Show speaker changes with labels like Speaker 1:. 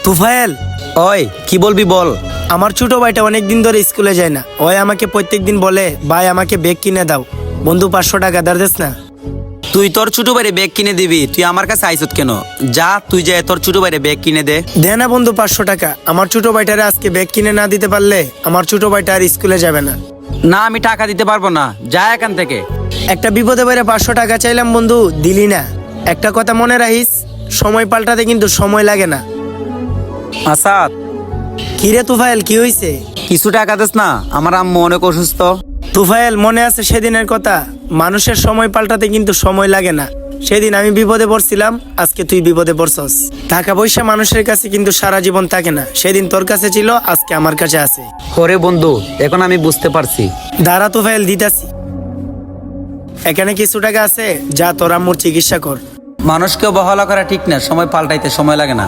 Speaker 1: তুফাইল,
Speaker 2: ওই কি বলবি বল।
Speaker 1: আমার ছোট ভাইটা অনেকদিন ধরে স্কুলে যায় না। ওই আমাকে প্রত্যেকদিন বলে, ভাই আমাকে ব্যাগ কিনে দাও। বন্ধু 500 টাকা ধার দিস না?
Speaker 2: তুই তোর ছোট ভাইরে ব্যাগ কিনে দিবি, তুই আমার কাছে আইছত কেন? যা তুই যা তোর ছোট ভাইরে ব্যাগ কিনে দে।
Speaker 1: দে না বন্ধু 500 টাকা। আমার ছোট ভাইটারে আজকে ব্যাগ কিনে না দিতে পারলে আমার ছোট ভাইটা আর স্কুলে যাবে না।
Speaker 2: না আমি টাকা দিতে পারবো না, যা এখান থেকে।
Speaker 1: একটা বিপদে বাইরে 500 টাকা চাইলাম বন্ধু, দিলি না। একটা কথা মনে রাখিস, সময় পাল্টাতে কিন্তু সময় লাগে না।
Speaker 2: আসাদ,
Speaker 1: কিরে তুফাইল, কি হইছে?
Speaker 2: কিছু টাকা দিস না, আমার আম্মু অনেক অসুস্থ।
Speaker 1: তুফাইল, মনে আছে সেদিনের কথা? মানুষের সময় পাল্টাতে কিন্তু সময় লাগে না। সেদিন আমি বিপদে পড়ছিলাম, আজকে তুই বিপদে পড়ছস। টাকা পয়সা মানুষের কাছে কিন্তু সারা জীবন থাকে না। সেদিন তোর কাছে ছিল, আজকে আমার কাছে আছে।
Speaker 2: হরে বন্ধু, এখন আমি বুঝতে পারছি।
Speaker 1: দাঁড়া তুফাইল, দিতাছি। এখানে কিছু টাকা আছে, যা তোর আম্মুর চিকিৎসা কর।
Speaker 2: মানুষকে অবহেলা করা ঠিক না, সময় পাল্টাইতে সময় লাগে না।